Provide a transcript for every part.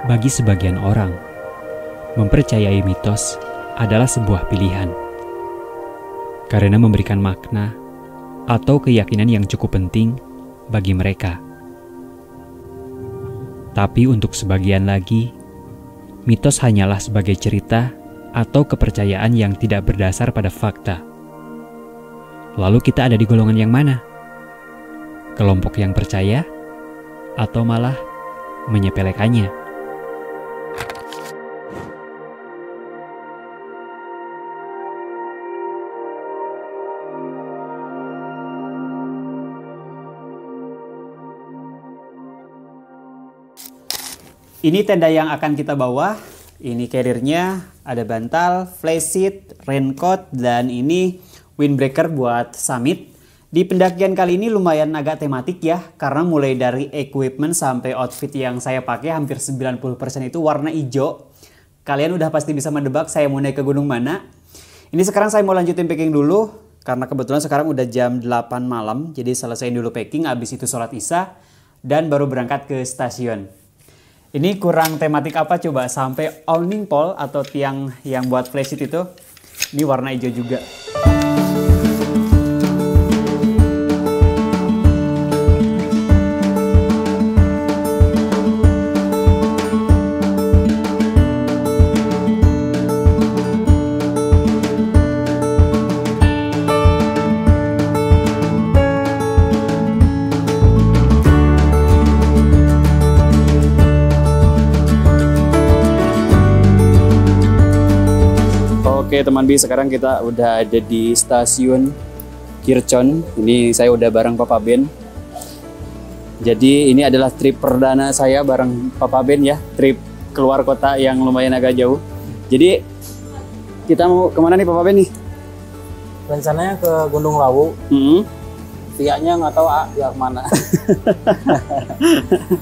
Bagi sebagian orang, mempercayai mitos adalah sebuah pilihan karena memberikan makna atau keyakinan yang cukup penting bagi mereka. Tapi untuk sebagian lagi, mitos hanyalah sebagai cerita atau kepercayaan yang tidak berdasar pada fakta. Lalu kita ada di golongan yang mana? Kelompok yang percaya atau malah menyepelekannya? Ini tenda yang akan kita bawa. Ini carrier-nya, ada bantal, flysheet, raincoat, dan ini windbreaker buat summit. Di pendakian kali ini lumayan agak tematik ya, karena mulai dari equipment sampai outfit yang saya pakai hampir 90% itu warna hijau. Kalian udah pasti bisa mendebak saya mau naik ke gunung mana. Ini sekarang saya mau lanjutin packing dulu, karena kebetulan sekarang udah jam 8 malam, jadi selesaiin dulu packing, habis itu sholat isya, dan baru berangkat ke stasiun. Ini kurang tematik apa coba, sampai awning pole atau tiang yang buat flysheet itu, ini warna hijau juga. Oke teman Bi, sekarang kita udah ada di stasiun Kirchon. Ini saya udah bareng Papa Ben. Jadi ini adalah trip perdana saya bareng Papa Ben ya. Trip keluar kota yang lumayan agak jauh. Jadi kita mau kemana nih Papa Ben nih? Rencananya ke Gunung Lawu. Via-nya nggak tahu via mana.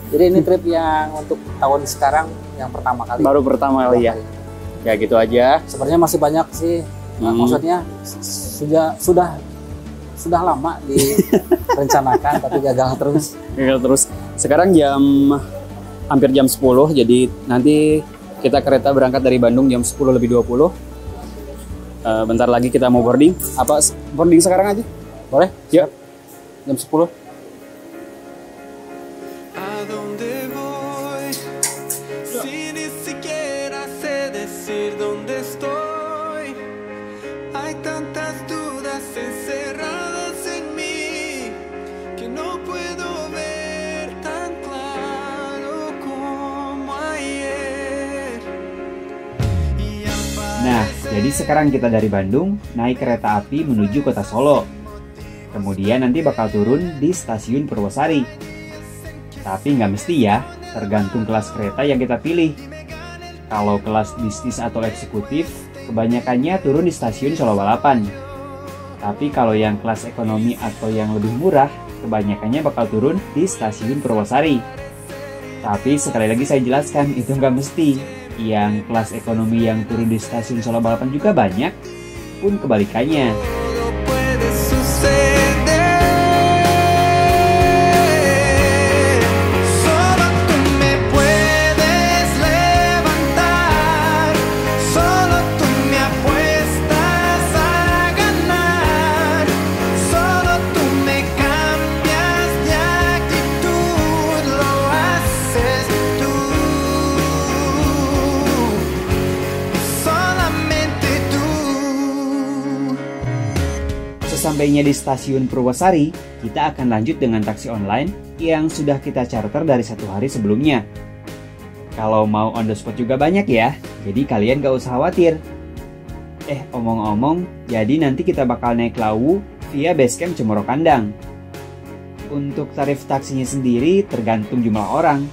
Jadi ini trip yang untuk tahun sekarang yang pertama kali. Baru pertama kali ya. Ya gitu aja. Sebenarnya masih banyak sih. Maksudnya sudah lama direncanakan tapi gagal terus. Gagal terus. Sekarang hampir jam 10, jadi nanti kita kereta berangkat dari Bandung jam 10 lebih 20. Bentar lagi kita mau boarding. Apa boarding sekarang aja? Boleh? Yuk. Jam 10. Nah, jadi sekarang kita dari Bandung naik kereta api menuju kota Solo. Kemudian nanti bakal turun di stasiun Purwosari. Tapi nggak mesti ya, tergantung kelas kereta yang kita pilih. Kalau kelas bisnis atau eksekutif, kebanyakannya turun di stasiun Solo Balapan. Tapi kalau yang kelas ekonomi atau yang lebih murah, kebanyakannya bakal turun di stasiun Purwosari. Tapi sekali lagi saya jelaskan, itu nggak mesti. Yang kelas ekonomi yang turun di stasiun Solo Balapan juga banyak, pun kebalikannya. Sesampainya di stasiun Purwosari, kita akan lanjut dengan taksi online yang sudah kita charter dari 1 hari sebelumnya. Kalau mau on the spot juga banyak ya, jadi kalian gak usah khawatir. Omong-omong, jadi nanti kita bakal naik Lawu via basecamp Cemoro Kandang. Untuk tarif taksinya sendiri tergantung jumlah orang.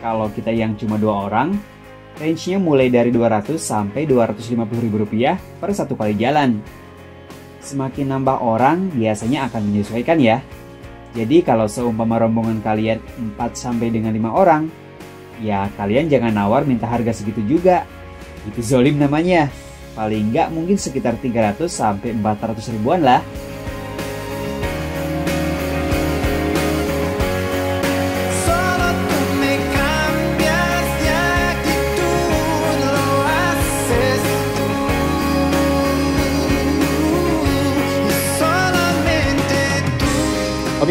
Kalau kita yang cuma 2 orang, range-nya mulai dari 200 sampai Rp250.000 per satu kali jalan. Semakin nambah orang biasanya akan menyesuaikan ya. Jadi kalau seumpama rombongan kalian 4 sampai dengan 5 orang, ya kalian jangan nawar minta harga segitu juga. Itu zolim namanya. Paling nggak mungkin sekitar 300 sampai 400 ribuan lah.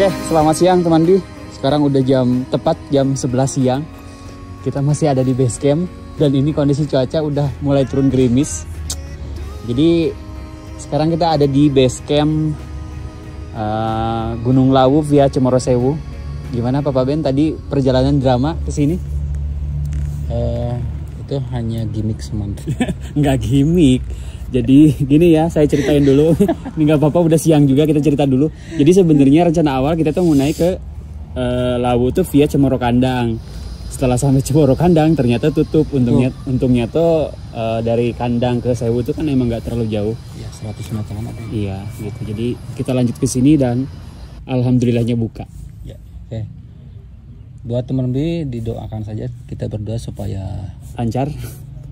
Oke, selamat siang teman Bi. Sekarang udah tepat jam 11 siang. Kita masih ada di base camp dan ini kondisi cuaca udah mulai turun gerimis. Jadi sekarang kita ada di base camp Gunung Lawu via Cemoro Sewu. Gimana Papa Ben tadi perjalanan drama ke sini? Itu hanya gimmick semata. Nggak gimmick. Jadi gini ya, saya ceritain dulu. Ini nggak apa-apa, udah siang juga, kita cerita dulu. Jadi sebenarnya rencana awal kita tuh mau naik ke Lawu tuh via Cemoro Kandang. Setelah sampai Cemoro Kandang ternyata tutup. Untungnya tuh dari Kandang ke Sewu tuh kan emang nggak terlalu jauh. Ya 100 meteran apa? Iya gitu. Jadi kita lanjut ke sini dan alhamdulillahnya buka. Ya, oke. Buat teman B didoakan saja, kita berdoa supaya Lancar.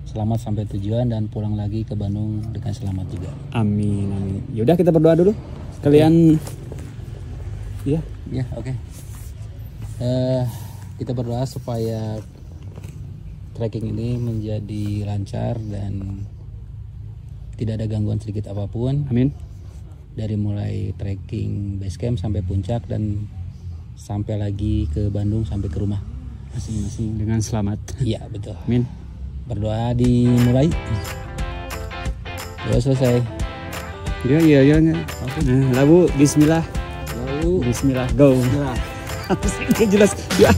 selamat sampai tujuan dan pulang lagi ke Bandung dengan selamat juga. Amin, amin. Yaudah kita berdoa dulu. Kalian, iya. Ya, oke. Kita berdoa supaya trekking ini menjadi lancar dan tidak ada gangguan sedikit apapun. Amin. Dari mulai trekking base camp sampai puncak dan sampai lagi ke Bandung sampai ke rumah Masing-masing dengan selamat. Iya betul. Amin. Berdoa dimulai. Doa selesai. Iya. Oke. Nah, Lawu, Bismillah. Lalu Bismillah, go. Bismillah. Oke, jelas. Ya.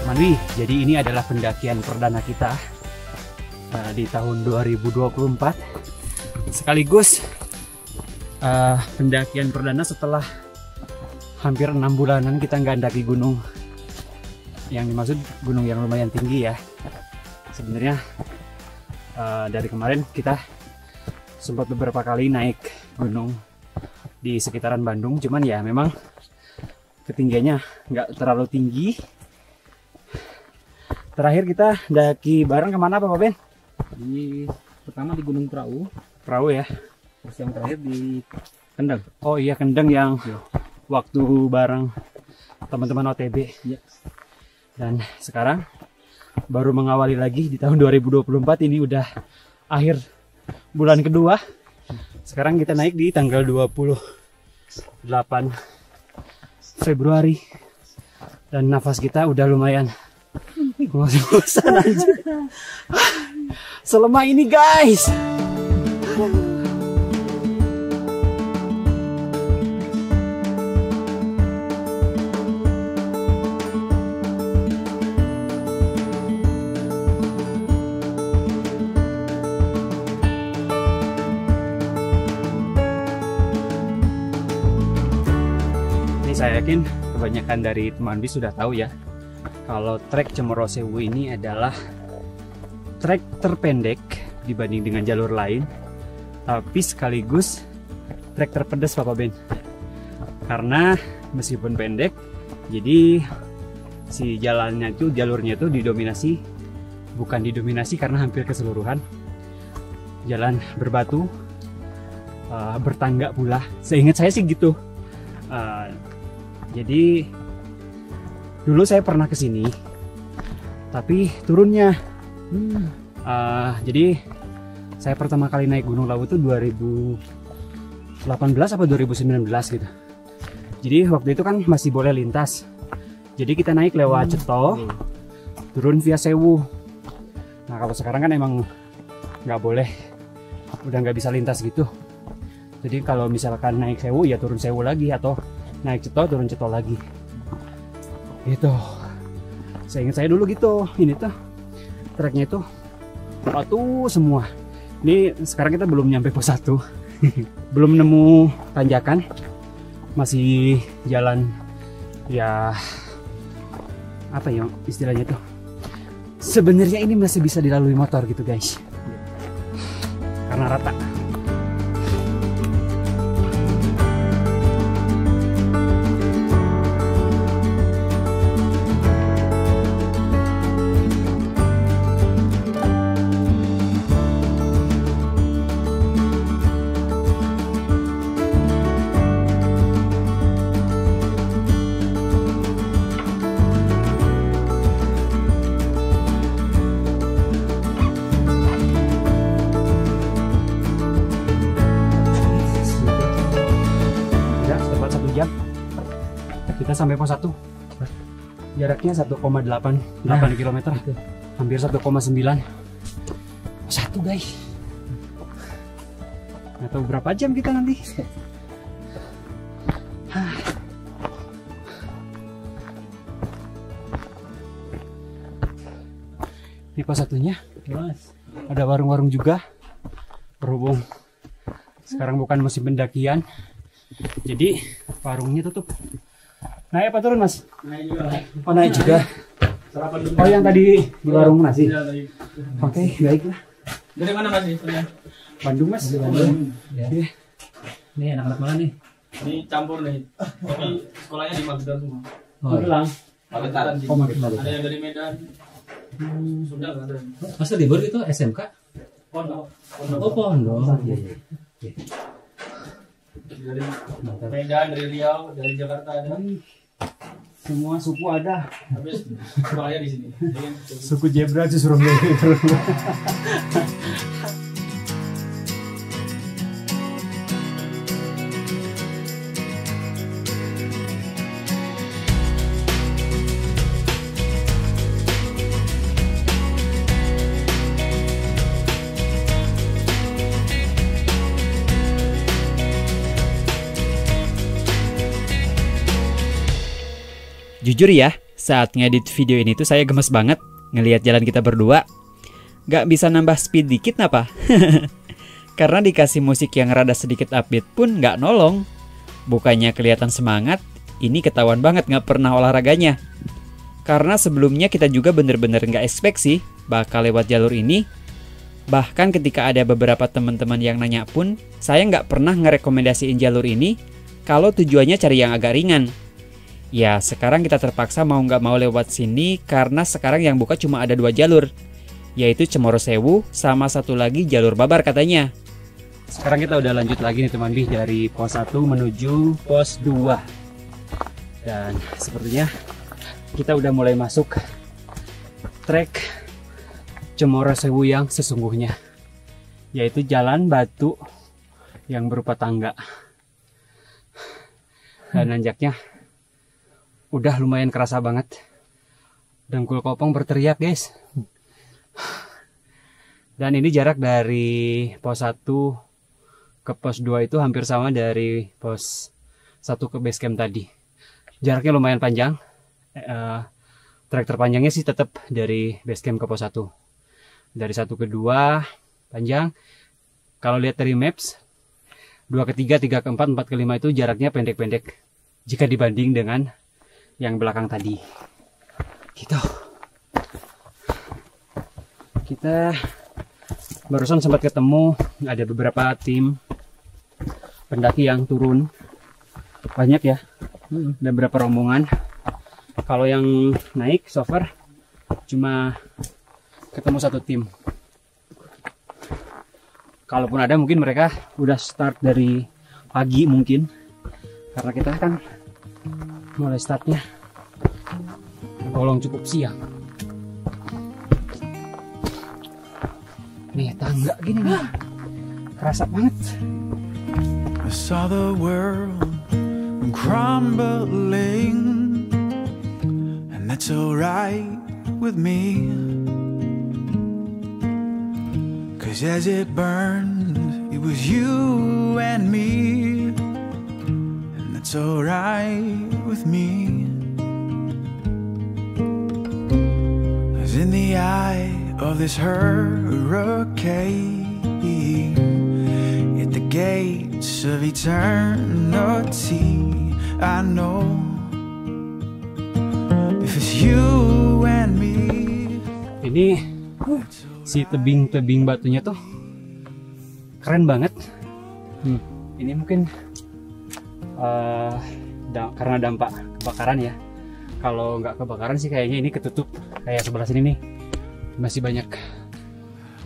Manwi, jadi ini adalah pendakian perdana kita di tahun 2024. Sekaligus pendakian perdana setelah hampir 6 bulanan kita nggak mendaki gunung. Yang dimaksud gunung yang lumayan tinggi ya. Sebenarnya dari kemarin kita sempat beberapa kali naik gunung di sekitaran Bandung, cuman ya memang ketinggiannya nggak terlalu tinggi. Terakhir kita daki bareng kemana Pak Ben? Pertama di Gunung Prau. Perahu ya. Terus yang terakhir di Kendeng. Oh iya, Kendeng yang waktu bareng teman-teman OTB. Ya. Dan sekarang baru mengawali lagi di tahun 2024, ini udah akhir bulan kedua. Sekarang kita naik di tanggal 28 Februari. Dan nafas kita udah lumayan ngos-ngosan aja. Selemah ini guys. Ini saya yakin kebanyakan dari teman bis sudah tahu ya, kalau trek Cemoro Sewu ini adalah trek terpendek dibanding dengan jalur lain, tapi sekaligus trek terpedas Papa Ben. Karena meskipun pendek, jadi si jalurnya itu bukan didominasi karena hampir keseluruhan jalan berbatu, bertangga pula. Seingat saya sih gitu. Jadi dulu saya pernah kesini, tapi turunnya. Jadi saya pertama kali naik Gunung Lawu itu 2018 apa 2019 gitu. Jadi waktu itu kan masih boleh lintas. Jadi kita naik lewat Ceto, turun via Sewu. Nah kalau sekarang kan emang nggak boleh, udah nggak bisa lintas gitu. Jadi kalau misalkan naik Sewu ya turun Sewu lagi, atau naik Ceto turun Ceto lagi. Gitu. Saya ingat saya dulu gitu. Ini tuh treknya itu batu semua. Ini sekarang kita belum nyampe pos 1. Belum nemu tanjakan. Masih jalan ya, apa ya istilahnya tuh. Sebenarnya ini masih bisa dilalui motor gitu guys. Karena rata. sampai pos 1. Jaraknya 1,8 km. Hampir 1,9. Pos 1 guys. Nggak tahu berapa jam kita nanti. Ini pos 1-nya. Ada warung-warung juga. Berhubung sekarang bukan musim pendakian, jadi warungnya tutup. Naik apa turun mas? Naik juga. Oh naik juga. Oh yang tadi di warung nasi. Oke, baiklah. Dari mana mas? Bandung mas. Bandung. Ya. Ini anak-anak mana nih? Ini campur nih. Tapi sekolahnya di Magelang semua. Magelang. Magelang. Oh Magelang. Ada yang dari Medan. Sudah nggak ada. Masa libur itu SMK? Pondok. Oh pondok. Iya. Dari Medan, dari Riau, dari Jakarta ada. Semua suku ada. Habis sekolahnya di sini. Suku zebra justru turun. Jujur ya, saat ngedit video ini tuh saya gemes banget ngelihat jalan kita berdua. Gak bisa nambah speed dikit napa? Karena dikasih musik yang rada sedikit upbeat pun gak nolong. Bukannya kelihatan semangat, ini ketahuan banget gak pernah olahraganya. Karena sebelumnya kita juga bener-bener gak expect sih bakal lewat jalur ini. Bahkan ketika ada beberapa teman-teman yang nanya pun, saya gak pernah ngerekomendasiin jalur ini kalau tujuannya cari yang agak ringan. Ya, sekarang kita terpaksa mau nggak mau lewat sini karena sekarang yang buka cuma ada 2 jalur, yaitu Cemoro Sewu sama satu lagi jalur Babar katanya. Sekarang kita udah lanjut lagi nih teman Bih, dari pos 1 menuju pos 2. Dan sepertinya kita udah mulai masuk trek Cemoro Sewu yang sesungguhnya, yaitu jalan batu yang berupa tangga. Dan nanjaknya udah lumayan kerasa banget. Dengkul kopong berteriak guys. Dan ini jarak dari pos 1 ke pos 2 itu hampir sama dari pos 1 ke base camp tadi. Jaraknya lumayan panjang. Trek terpanjangnya sih tetap dari base camp ke pos 1. Dari 1 ke 2 panjang. Kalau lihat dari maps, 2 ke 3, 3 ke 4, 4 ke 5 itu jaraknya pendek-pendek jika dibanding dengan yang belakang tadi. Gitu. Kita barusan sempat ketemu ada beberapa tim pendaki yang turun. Banyak ya. Ada beberapa rombongan. Kalau yang naik so far cuma ketemu 1 tim. Kalaupun ada mungkin mereka udah start dari pagi mungkin. Karena kita kan mulai startnya tolong cukup siang. Nih tangga gini nih, kerasa banget. I saw the world crumbling, and that's alright with me, 'cause as it burned, it was you and me, and that's alright with me. As in the eye of this hurricane, at the gates of eternity, I know if it's you and me. Ini si tebing-tebing batunya tuh keren banget. Ini mungkin karena dampak kebakaran ya. Kalau nggak kebakaran sih kayaknya ini ketutup. Kayak sebelah sini nih masih banyak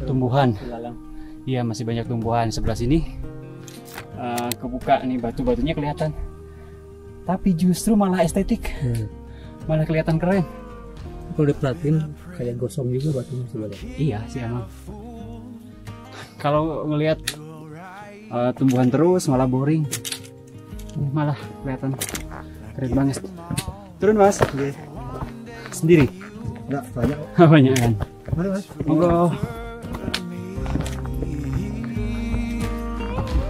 tumbuhan. Iya masih banyak tumbuhan. Sebelah sini kebuka nih, batu-batunya kelihatan. Tapi justru malah estetik, malah kelihatan keren. Kalau diperhatiin kayak gosong juga batunya sebenarnya. Iya sih emang. Kalau ngelihat tumbuhan terus malah boring. Ini malah kelihatan Keren banget. Turun Mas. Sendiri? Enggak, banyak. Banyak kan. Mari Mas. Monggo.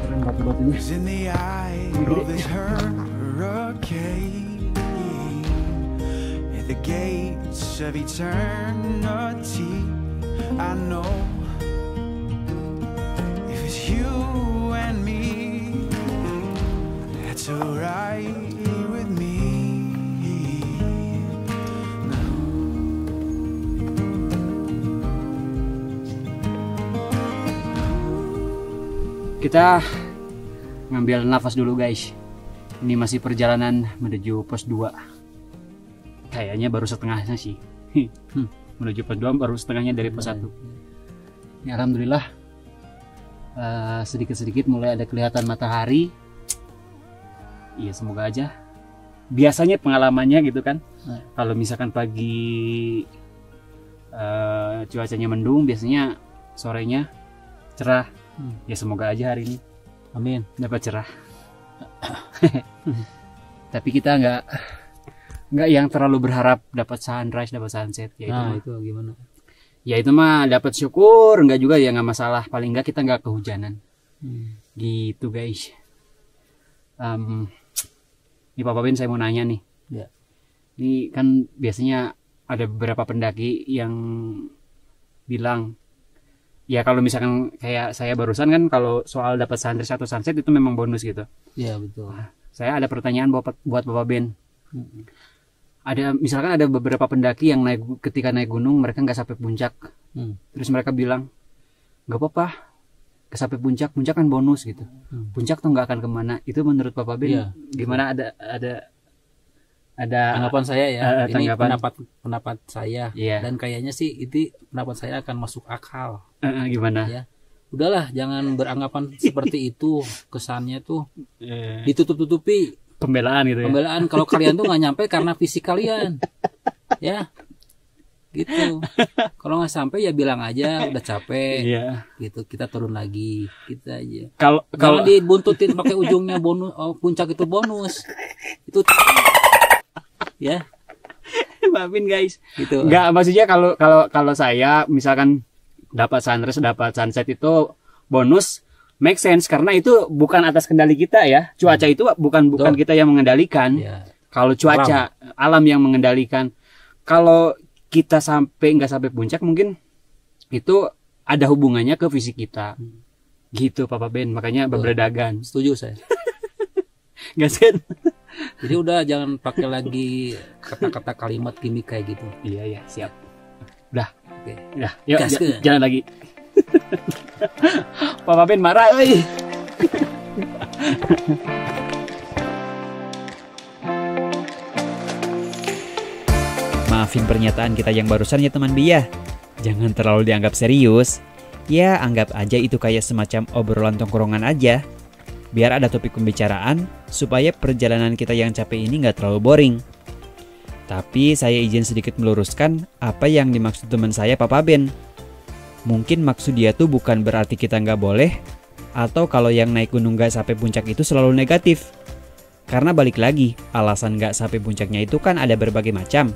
Keren batu-batunya. Cause in the eye of this hurricane, at the gates of eternity, I know if it's you and me, that's alright with me. Kita ngambil nafas dulu guys. Ini masih perjalanan menuju pos 2. Kayaknya baru setengahnya sih. Menuju pos 2 baru setengahnya dari pos 1. Ya, alhamdulillah sedikit-sedikit mulai ada kelihatan matahari. Iya, semoga aja. Biasanya pengalamannya gitu kan, kalau misalkan pagi cuacanya mendung, biasanya sorenya cerah. Ya semoga aja hari ini, amin, dapat cerah. Tapi kita nggak yang terlalu berharap dapat sunrise, dapat sunset. Ya itu, Itu gimana? ya itu mah dapat syukur, nggak juga ya nggak masalah. Paling nggak kita nggak kehujanan. Gitu guys. Ini Papa Ben, saya mau nanya nih. Ya. Ini kan biasanya ada beberapa pendaki yang bilang, ya kalau misalkan kayak saya barusan kan, kalau soal dapat sunrise atau sunset itu memang bonus gitu. Iya betul. Saya ada pertanyaan buat Bapak Ben. Misalkan ada beberapa pendaki yang ketika naik gunung mereka nggak sampai puncak. Terus mereka bilang, nggak apa-apa, nggak sampai puncak kan bonus gitu. Puncak tuh nggak akan kemana. Itu menurut Bapak Ben gimana? Ada Anggapan saya ya, ini tanggapan. pendapat saya. Iya. Dan kayaknya sih itu pendapat saya akan masuk akal. Gimana? Ya. Udahlah, jangan beranggapan seperti itu. Kesannya tuh ditutup-tutupi. Pembelaan gitu ya. Pembelaan kalau kalian tuh nggak nyampe karena fisik kalian. Ya. Gitu. Kalau nggak sampai ya bilang aja udah capek. Iya. Gitu, kita turun lagi. Gitu aja. Kalau Jangan dibuntutin pakai ujungnya bonus, puncak itu bonus. Itu ya. maafin guys. Gitu. Enggak, maksudnya kalau saya misalkan dapat sunrise, dapat sunset itu bonus, make sense karena itu bukan atas kendali kita ya. Cuaca itu bukan kita yang mengendalikan. Ya. Kalau cuaca alam yang mengendalikan. Kalau kita nggak sampai puncak, mungkin itu ada hubungannya ke fisik kita. Gitu Papa Ben, makanya berdagan. Setuju saya. Gaskan. Jadi udah jangan pakai lagi kata-kata kalimat gimmick kayak gitu. Iya, siap. Udah. Oke. Udah, yuk Gaskan. jalan lagi. Papa Ben marah, euy. Maafin pernyataan kita yang barusan ya teman Bia. Jangan terlalu dianggap serius. Ya anggap aja itu kayak semacam obrolan tongkrongan aja. Biar ada topik pembicaraan supaya perjalanan kita yang capek ini nggak terlalu boring. Tapi saya izin sedikit meluruskan apa yang dimaksud teman saya Papa Ben. Mungkin maksud dia tuh bukan berarti kita nggak boleh, atau kalau yang naik gunung nggak sampai puncak itu selalu negatif. Karena balik lagi, alasan nggak sampai puncaknya itu kan ada berbagai macam.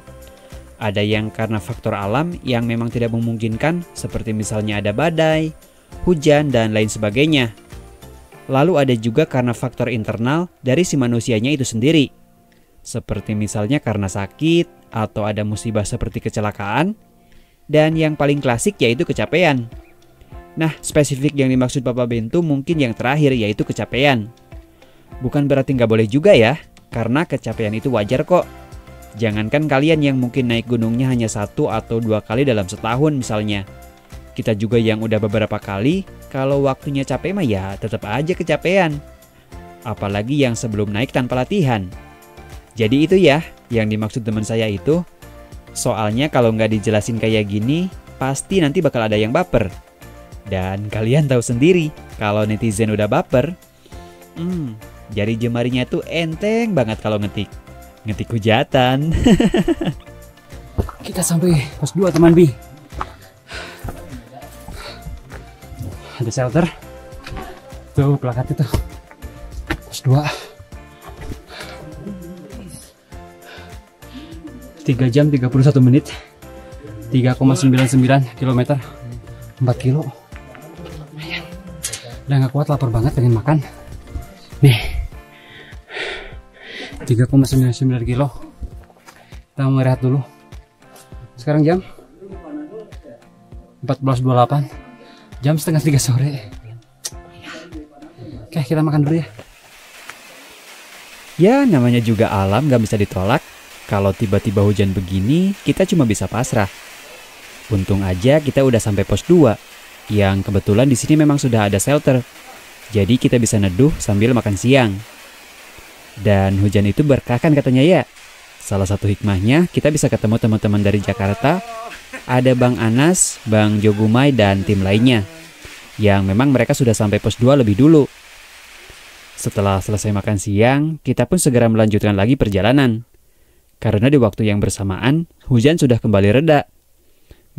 Ada yang karena faktor alam yang memang tidak memungkinkan, seperti misalnya ada badai, hujan, dan lain sebagainya. Lalu ada juga karena faktor internal dari si manusianya itu sendiri. Seperti misalnya karena sakit, atau ada musibah seperti kecelakaan, dan yang paling klasik yaitu kecapean. Nah, spesifik yang dimaksud Papa Bentu mungkin yang terakhir yaitu kecapean. Bukan berarti nggak boleh juga ya, karena kecapean itu wajar kok. Jangankan kalian yang mungkin naik gunungnya hanya 1 atau 2 kali dalam setahun misalnya. Kita juga yang udah beberapa kali, kalau waktunya capek mah ya tetap aja kecapean. Apalagi yang sebelum naik tanpa latihan. Jadi itu ya, yang dimaksud teman saya itu. Soalnya kalau nggak dijelasin kayak gini, pasti nanti bakal ada yang baper. Dan kalian tahu sendiri, kalau netizen udah baper, jari jemarinya tuh enteng banget kalau ngetik hujatan. Kita sampai pos 2 teman Bi. Ada shelter. Tuh plakat itu. Pos 2. 3 jam 31 menit, 3,99 km, 4 kilo. Udah gak kuat, lapar banget, pengen makan. Nih, 3,99 kilo. Kita mau rehat dulu. Sekarang jam 14.28, jam setengah 3 sore. Oke, kita makan dulu ya. Ya, namanya juga alam, gak bisa ditolak. Kalau tiba-tiba hujan begini, kita cuma bisa pasrah. Untung aja kita udah sampai pos 2, yang kebetulan di sini memang sudah ada shelter. Jadi kita bisa neduh sambil makan siang. Dan hujan itu berkah kan katanya ya. Salah satu hikmahnya, kita bisa ketemu teman-teman dari Jakarta. Ada Bang Anas, Bang Jogumai, dan tim lainnya. Yang memang mereka sudah sampai pos 2 lebih dulu. Setelah selesai makan siang, kita pun segera melanjutkan lagi perjalanan. Karena di waktu yang bersamaan, hujan sudah kembali reda.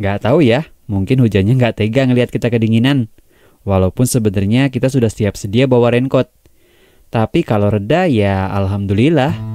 Gak tahu ya, mungkin hujannya gak tega ngelihat kita kedinginan. Walaupun sebenarnya kita sudah siap sedia bawa raincoat. Tapi kalau reda ya alhamdulillah.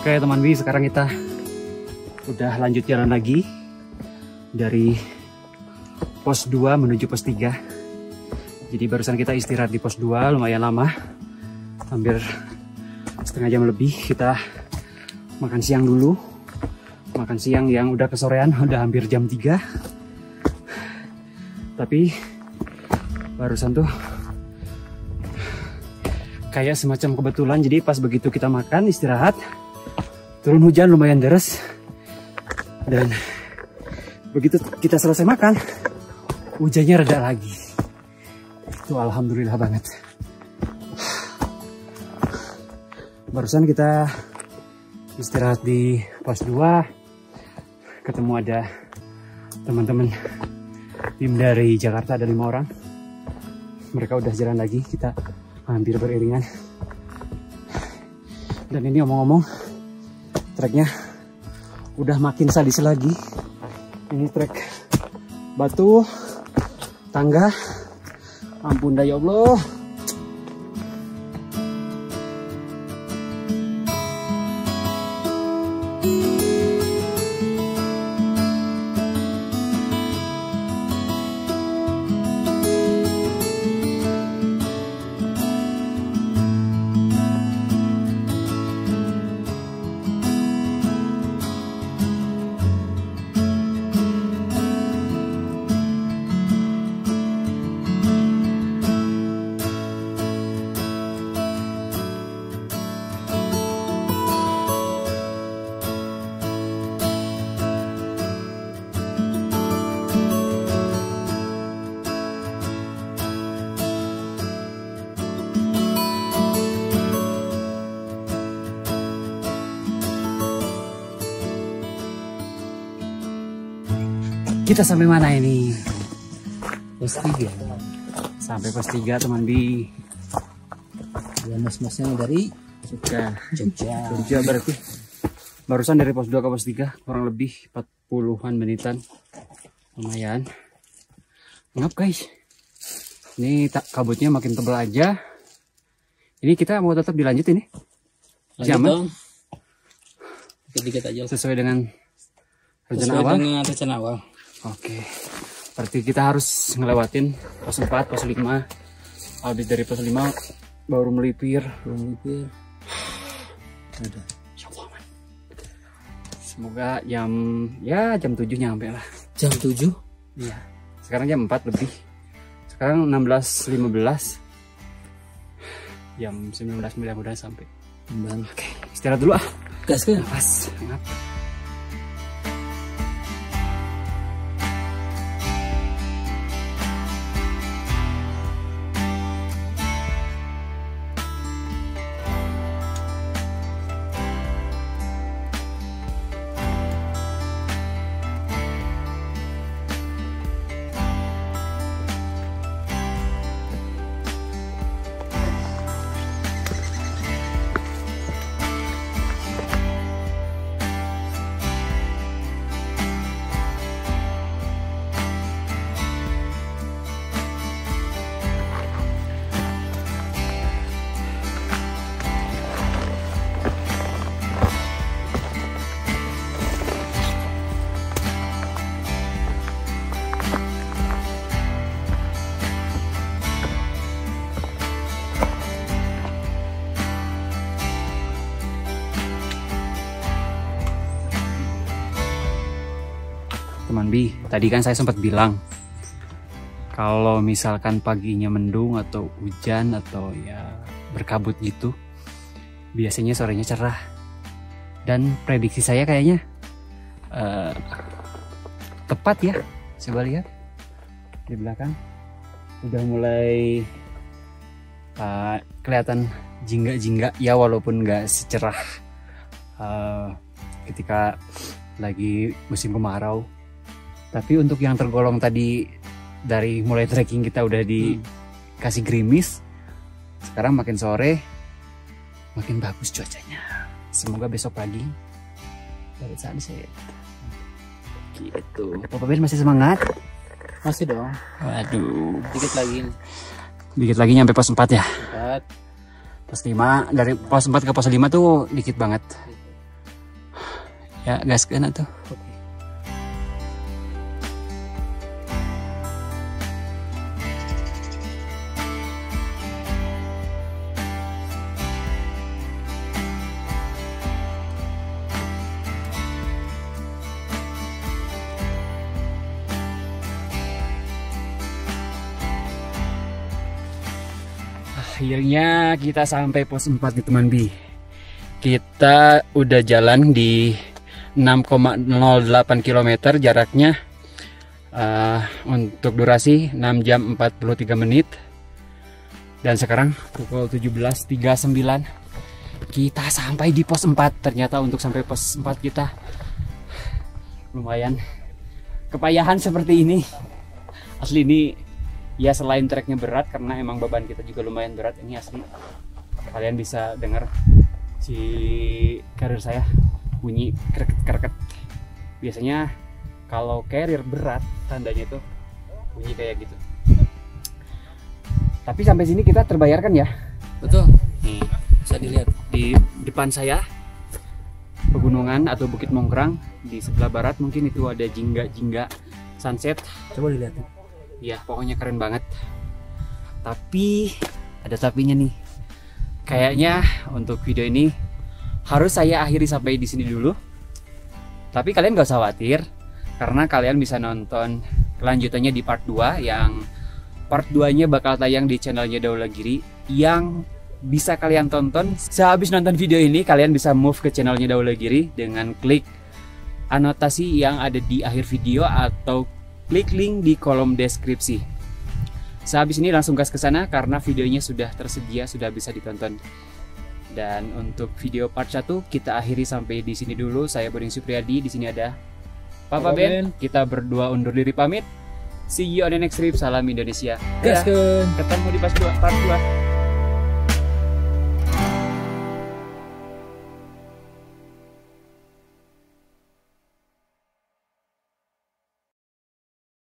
Oke teman Bi, sekarang kita udah lanjut jalan lagi dari pos 2 menuju pos 3. Jadi barusan kita istirahat di pos 2 lumayan lama, hampir setengah jam lebih. Kita makan siang dulu, makan siang yang udah kesorean, udah hampir jam 3. Tapi barusan tuh kayak semacam kebetulan, jadi pas begitu kita makan istirahat, turun hujan lumayan deras, dan begitu kita selesai makan, hujannya reda lagi. Itu alhamdulillah banget. Barusan kita istirahat di pos 2, ketemu ada teman-teman tim dari Jakarta, ada 5 orang. Mereka udah jalan lagi, kita hampir beriringan. Dan ini omong-omong, treknya udah makin sadis lagi. Ini trek batu, tangga, ampun dah ya Allah. Kita sampai mana ini? Pos 3. Sampai pos 3 teman Bi. Ya, mas-masnya dari Jogja. Jogja berarti. Barusan dari pos 2 ke pos 3 kurang lebih 40-an menitan. Lumayan. Ngap guys. Ini kabutnya makin tebal aja. Ini kita mau tetap dilanjut ini. Lanjut. Dikit aja. Sesuai dengan rencana Sesuai awal. dengan rencana awal. Oke, berarti kita harus ngelewatin pos 4, pos 5. Habis dari pos 5 baru melipir. Ada. Semoga jam 7 nyampe lah. Jam 7? Iya. Sekarang jam 4 lebih. Sekarang 16.15. jam 19 mudah-mudahan sampai. Oke. Istirahat dulu ah. Gas ke? Pas. Hangat. Teman Bi, tadi kan saya sempat bilang kalau misalkan paginya mendung atau hujan atau ya berkabut gitu, biasanya sorenya cerah. Dan prediksi saya kayaknya tepat ya. Coba lihat di belakang udah mulai kelihatan jingga-jingga ya, walaupun nggak secerah ketika lagi musim kemarau. Tapi untuk yang tergolong tadi dari mulai trekking kita udah dikasih gerimis, sekarang makin sore makin bagus cuacanya. Semoga besok pagi dari sunset. Gitu. Papa Ben masih semangat? Masih dong. Waduh. Dikit lagi. Dikit lagi nyampe pos 4 ya? 4. Pos 5, dari pos 4 ke pos 5 tuh dikit banget. Ya gas kan tuh. Akhirnya kita sampai pos 4 di teman Bi. Kita udah jalan di 6,08 km jaraknya. Untuk durasi 6 jam 43 menit. Dan sekarang pukul 17.39 kita sampai di pos 4. Ternyata untuk sampai pos 4 kita lumayan kepayahan seperti ini. Asli ini ya, selain treknya berat karena emang beban kita juga lumayan berat, ini asli kalian bisa dengar si carrier saya bunyi kreket-kreket. Biasanya kalau carrier berat tandanya itu bunyi kayak gitu. Tapi sampai sini kita terbayarkan ya. Betul. Nih, bisa dilihat di depan saya pegunungan atau Bukit Mongkrang, di sebelah barat mungkin itu ada jingga-jingga sunset. Coba dilihat. Ya pokoknya keren banget. Tapi ada tapinya nih. Kayaknya untuk video ini harus saya akhiri sampai di sini dulu. Tapi kalian gak usah khawatir, karena kalian bisa nonton kelanjutannya di part 2, yang part 2-nya bakal tayang di channelnya Daulagiri. Yang bisa kalian tonton sehabis nonton video ini, kalian bisa move ke channelnya Daulagiri dengan klik anotasi yang ada di akhir video atau klik link di kolom deskripsi. Sehabis ini langsung gas ke sana karena videonya sudah tersedia, sudah bisa ditonton. Dan untuk video part 1 kita akhiri sampai di sini dulu. Saya Boding Supriyadi, di sini ada Papa Ben. Kita berdua undur diri pamit. See you on the next trip. Salam Indonesia. Gas ke. Ketemu di part 2.